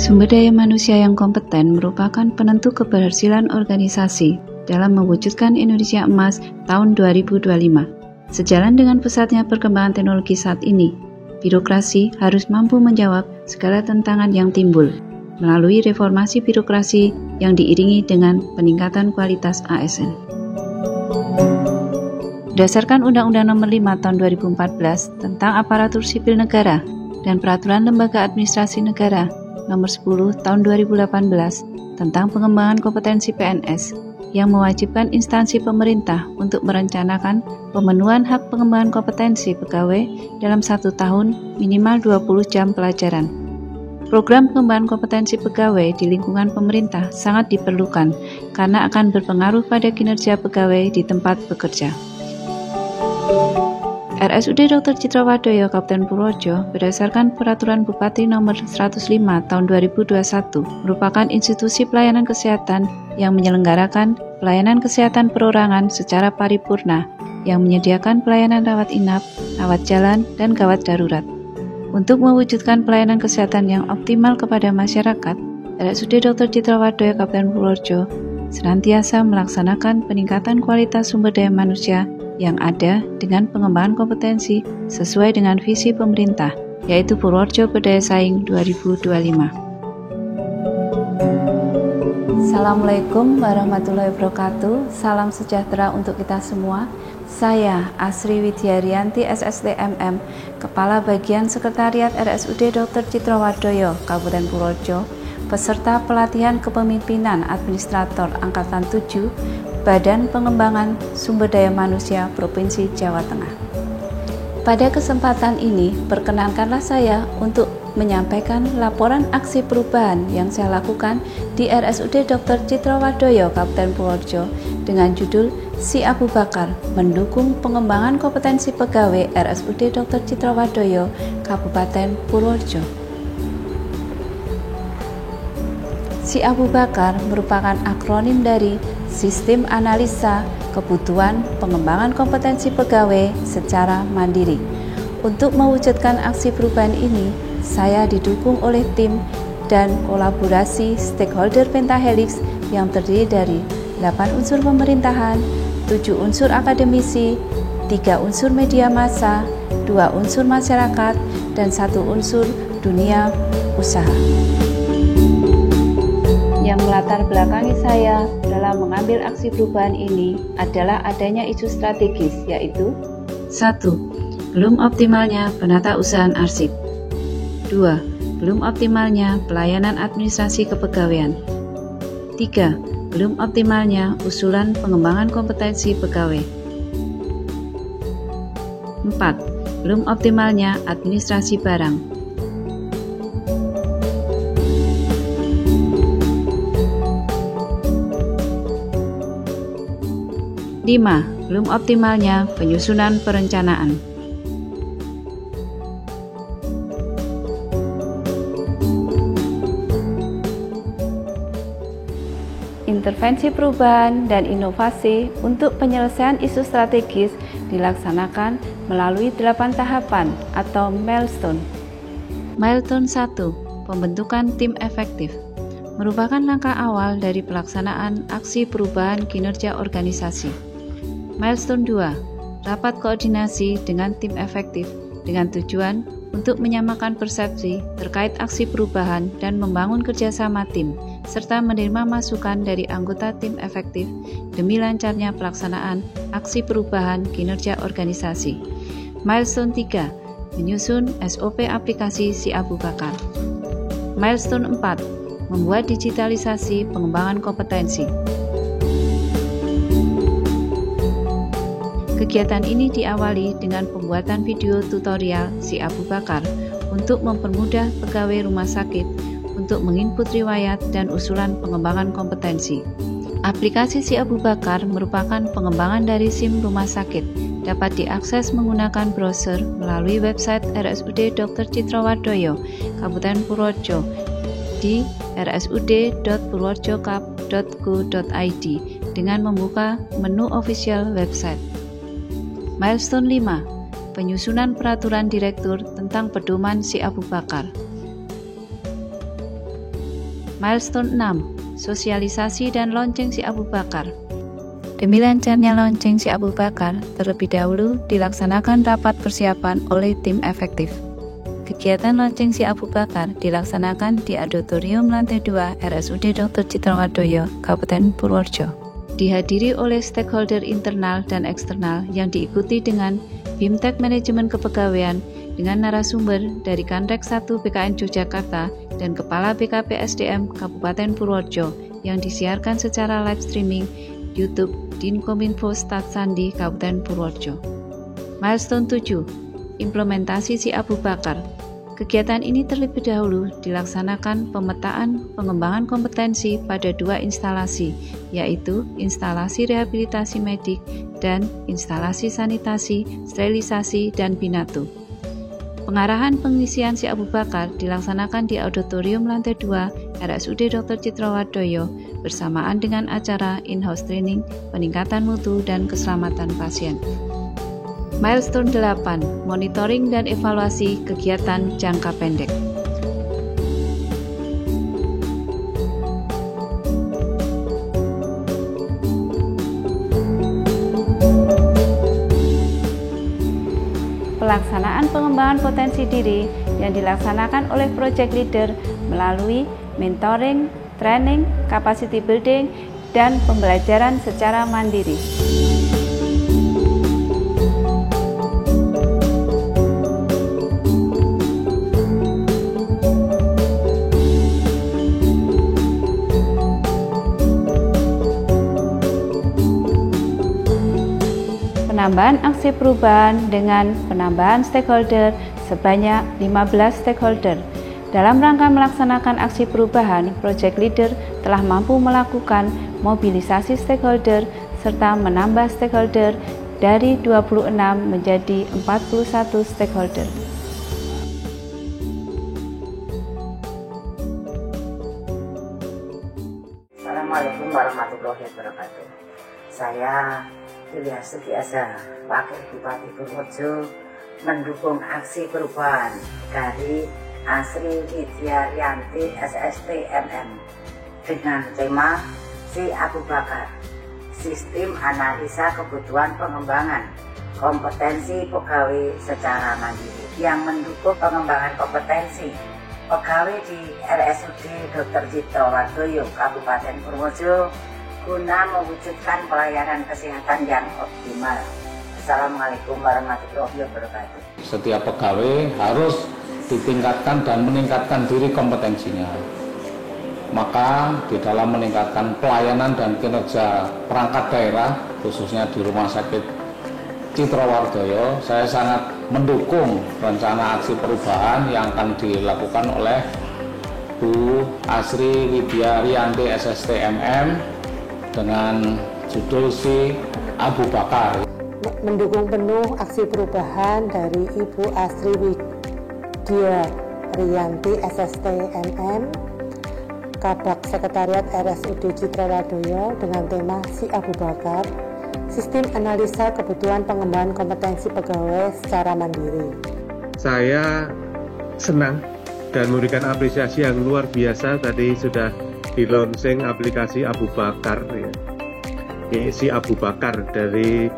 Sumber daya manusia yang kompeten merupakan penentu keberhasilan organisasi dalam mewujudkan Indonesia Emas tahun 2025. Sejalan dengan pesatnya perkembangan teknologi saat ini, birokrasi harus mampu menjawab segala tantangan yang timbul melalui reformasi birokrasi yang diiringi dengan peningkatan kualitas ASN. Berdasarkan Undang-Undang Nomor 5 Tahun 2014 tentang Aparatur Sipil Negara dan Peraturan Lembaga Administrasi Negara Nomor 10 Tahun 2018 tentang pengembangan kompetensi PNS yang mewajibkan instansi pemerintah untuk merencanakan pemenuhan hak pengembangan kompetensi pegawai dalam 1 tahun minimal 20 jam pelajaran. Program pengembangan kompetensi pegawai di lingkungan pemerintah sangat diperlukan karena akan berpengaruh pada kinerja pegawai di tempat bekerja. RSUD Dr. Citra Wardoyo Kabupaten Purworejo berdasarkan Peraturan Bupati Nomor 105 Tahun 2021 merupakan institusi pelayanan kesehatan yang menyelenggarakan pelayanan kesehatan perorangan secara paripurna yang menyediakan pelayanan rawat inap, rawat jalan, dan gawat darurat. Untuk mewujudkan pelayanan kesehatan yang optimal kepada masyarakat, RSUD Dr. Citra Wardoyo Kabupaten Purworejo senantiasa melaksanakan peningkatan kualitas sumber daya manusia yang ada dengan pengembangan kompetensi sesuai dengan visi pemerintah, yaitu Purworejo Berdaya Saing 2025. Assalamualaikum warahmatullahi wabarakatuh. Salam sejahtera untuk kita semua. Saya Asri Widyarianti SSTMM, Kepala Bagian Sekretariat RSUD Dr. Citra Wardoyo Kabupaten Purworejo, peserta pelatihan kepemimpinan administrator Angkatan 7 Badan Pengembangan Sumber Daya Manusia Provinsi Jawa Tengah. Pada kesempatan ini, perkenankanlah saya untuk menyampaikan laporan aksi perubahan yang saya lakukan di RSUD Dr. Citra Wardoyo Kabupaten Purworejo dengan judul Si Abu Bakar mendukung pengembangan kompetensi pegawai RSUD Dr. Citra Wardoyo Kabupaten Purworejo. Si Abu Bakar merupakan akronim dari Sistem Analisa Kebutuhan Pengembangan Kompetensi Pegawai secara Mandiri. Untuk mewujudkan aksi perubahan ini, saya didukung oleh tim dan kolaborasi stakeholder Pentahelix yang terdiri dari 8 unsur pemerintahan, 7 unsur akademisi, 3 unsur media massa, 2 unsur masyarakat, dan 1 unsur dunia usaha. Yang melatar belakangi saya dalam mengambil aksi perubahan ini adalah adanya isu strategis, yaitu 1. Belum optimalnya penata usahaan arsip. 2. Belum optimalnya pelayanan administrasi kepegawaian. 3. Belum optimalnya usulan pengembangan kompetensi pegawai. 4. Belum optimalnya administrasi barang. 5. Belum optimalnya penyusunan perencanaan. Intervensi perubahan dan inovasi untuk penyelesaian isu strategis dilaksanakan melalui 8 tahapan atau milestone. Milestone 1. Pembentukan tim efektif merupakan langkah awal dari pelaksanaan aksi perubahan kinerja organisasi. Milestone 2. Rapat koordinasi dengan tim efektif dengan tujuan untuk menyamakan persepsi terkait aksi perubahan dan membangun kerjasama tim, serta menerima masukan dari anggota tim efektif demi lancarnya pelaksanaan aksi perubahan kinerja organisasi. Milestone 3. Menyusun SOP aplikasi Si Abu Bakar. Milestone 4. Membuat digitalisasi pengembangan kompetensi. Kegiatan ini diawali dengan pembuatan video tutorial Si Abu Bakar untuk mempermudah pegawai rumah sakit untuk menginput riwayat dan usulan pengembangan kompetensi. Aplikasi Si Abu Bakar merupakan pengembangan dari SIM rumah sakit, dapat diakses menggunakan browser melalui website RSUD Dr. Citra Wardoyo, Kabupaten Purworejo, di rsud.purwodjokap.go.id dengan membuka menu official website. Milestone 5. Penyusunan peraturan direktur tentang pedoman Si Abu Bakar. Milestone 6. Sosialisasi dan lonceng Si Abu Bakar. Demi lancarnya lonceng Si Abu Bakar, terlebih dahulu dilaksanakan rapat persiapan oleh tim efektif. Kegiatan lonceng Si Abu Bakar dilaksanakan di Auditorium Lantai 2 RSUD Dr. Citrawardoyo, Kabupaten Purworejo. Dihadiri oleh stakeholder internal dan eksternal yang diikuti dengan BIMTEK Manajemen Kepegawaian dengan narasumber dari Kanrek 1 BKN Yogyakarta dan Kepala BKP SDM Kabupaten Purworejo yang disiarkan secara live streaming YouTube Dinkominfo Stat Sandi Kabupaten Purworejo. Milestone 7. Implementasi Si Abu Bakar. Kegiatan ini terlebih dahulu dilaksanakan pemetaan pengembangan kompetensi pada 2 instalasi, yaitu instalasi rehabilitasi medik dan instalasi sanitasi, sterilisasi, dan binatu. Pengarahan pengisian Si Abu Bakar dilaksanakan di Auditorium Lantai 2 RSUD Dr. Citrawardoyo bersamaan dengan acara in-house training peningkatan mutu dan keselamatan pasien. Milestone 8. Monitoring dan evaluasi kegiatan jangka pendek. Pelaksanaan pengembangan potensi diri yang dilaksanakan oleh project leader melalui mentoring, training, capacity building, dan pembelajaran secara mandiri. Penambahan aksi perubahan dengan penambahan stakeholder sebanyak 15 stakeholder. Dalam rangka melaksanakan aksi perubahan, project leader telah mampu melakukan mobilisasi stakeholder serta menambah stakeholder dari 26 menjadi 41 stakeholder. Assalamualaikum warahmatullahi wabarakatuh. Saya Ilyas Setiasa, Wakil Bupati Purworejo, mendukung aksi perubahan dari Asri Widya Rianti SST MM dengan tema Si Abu Bakar, Sistem Analisa Kebutuhan Pengembangan Kompetensi Pegawai Secara Mandiri, yang mendukung pengembangan kompetensi pegawai di RSUD Dr. Citrawardoyo, Kabupaten Purworejo, guna mewujudkan pelayanan kesehatan yang optimal. Assalamualaikum warahmatullahi wabarakatuh. Setiap pegawai harus ditingkatkan dan meningkatkan diri kompetensinya. Maka di dalam meningkatkan pelayanan dan kinerja perangkat daerah, khususnya di Rumah Sakit Citrawardoyo, saya sangat mendukung rencana aksi perubahan yang akan dilakukan oleh Bu Asri Widya Rianti SST MM dengan judul Si Abu Bakar. Mendukung penuh aksi perubahan dari Ibu Asri Widya Rianti SST MM, Kabak Sekretariat RSUD Citrawardoyo dengan tema Si Abu Bakar, Sistem Analisa Kebutuhan Pengembangan Kompetensi Pegawai Secara Mandiri. Saya senang dan memberikan apresiasi yang luar biasa. Tadi sudah di launching aplikasi Abu Bakar, ya. Si Abu Bakar dari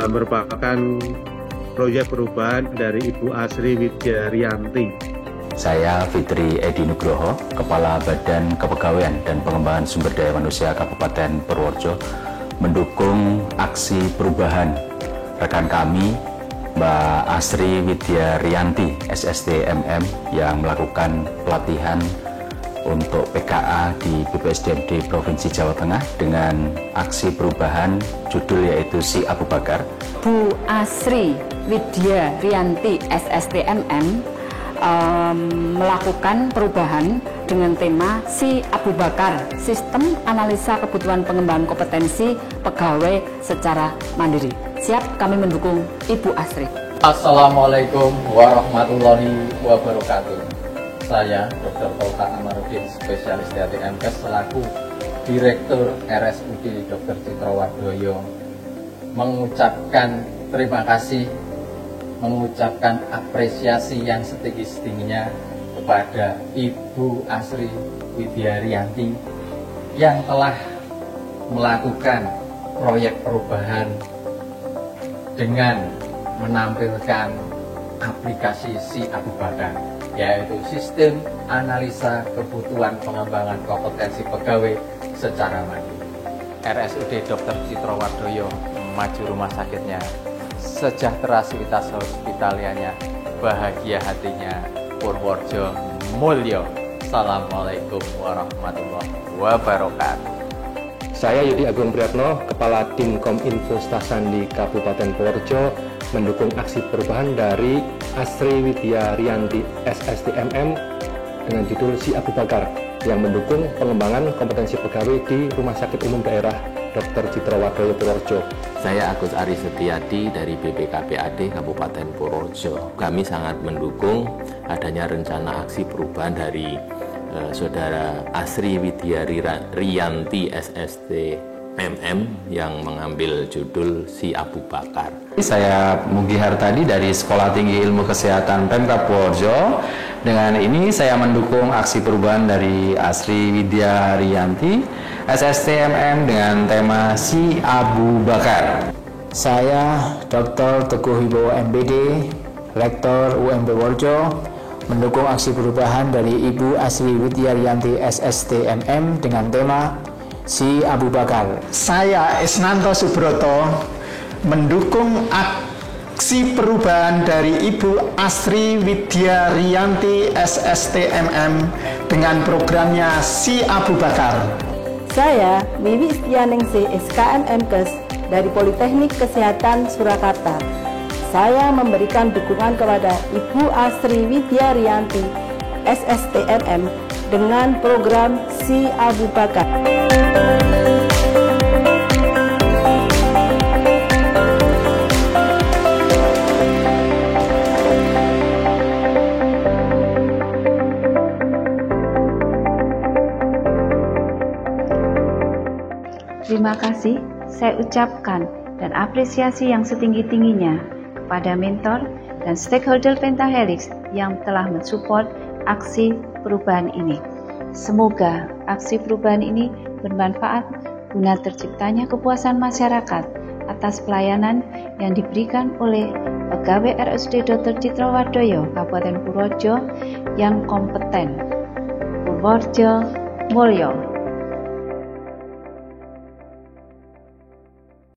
merupakan proyek perubahan dari Ibu Asri Widya Rianti. Saya Fitri Edi Nugroho, Kepala Badan Kepegawaian dan Pengembangan Sumber Daya Manusia Kabupaten Purworejo, mendukung aksi perubahan rekan kami Mbak Asri Widya Rianti SST MM yang melakukan pelatihan untuk PKA di BPSDMD Provinsi Jawa Tengah dengan aksi perubahan judul yaitu Si Abu Bakar. Bu Asri Widya Rianti SSTMM melakukan perubahan dengan tema Si Abu Bakar, Sistem Analisa Kebutuhan Pengembangan Kompetensi Pegawai Secara Mandiri. Siap kami mendukung Ibu Asri. Assalamualaikum warahmatullahi wabarakatuh. saya, Dr. Tolka Amarudin, spesialis DAT/MKes selaku Direktur RSUD Dr. Citrawardoyo, mengucapkan terima kasih, mengucapkan apresiasi yang setinggi-tingginya kepada Ibu Asri Widyarianti yang telah melakukan proyek perubahan dengan menampilkan aplikasi Si Abu Bakar, yaitu sistem analisa kebutuhan pengembangan kompetensi pegawai secara mandiri. RSUD Dr. Citrawardoyo maju rumah sakitnya, sejahtera sivitas hospitalianya, bahagia hatinya, Purworejo mulya. Assalamualaikum warahmatullahi wabarakatuh. Saya Yudi Agung Priyatno, Kepala Dinkom Info Stasandi Kabupaten Purworejo, mendukung aksi perubahan dari Asri Widyarianti SSTMM dengan judul Si Abu Bakar yang mendukung pengembangan kompetensi pegawai di Rumah Sakit Umum Daerah Dr. Citrawardoyo Purworejo. Saya Agus Ari Setiadi dari BPKPAD Kabupaten Purworejo. Kami sangat mendukung adanya rencana aksi perubahan dari Saudara Asri Widyarianti SSTMM yang mengambil judul Si Abu Bakar. Saya Mugi Hartadi dari Sekolah Tinggi Ilmu Kesehatan Pemkab Purworejo. Dengan ini saya mendukung aksi perubahan dari Asri Widyarianti SSTMM dengan tema Si Abu Bakar. Saya Dr. Teguh Wibowo MPD, Rektor UMP Purworejo, mendukung aksi perubahan dari Ibu Asri Widyarianti SSTMM dengan tema Si Abu Bakar. Saya Isnanto Subroto, mendukung aksi perubahan dari Ibu Asri Widyarianti SSTMM dengan programnya Si Abu Bakar. Saya Wiwi Istianingsih SKM/MKes dari Politeknik Kesehatan Surakarta. Saya memberikan dukungan kepada Ibu Asri Widyarianti SSTMM dengan program Si Abu Bakar. Terima kasih saya ucapkan dan apresiasi yang setinggi-tingginya pada mentor dan stakeholder Pentahelix yang telah mensupport aksi perubahan ini. Semoga aksi perubahan ini bermanfaat guna terciptanya kepuasan masyarakat atas pelayanan yang diberikan oleh pegawai RSUD Dr. Citrawardoyo Kabupaten Purworejo yang kompeten. Purworejo mulya.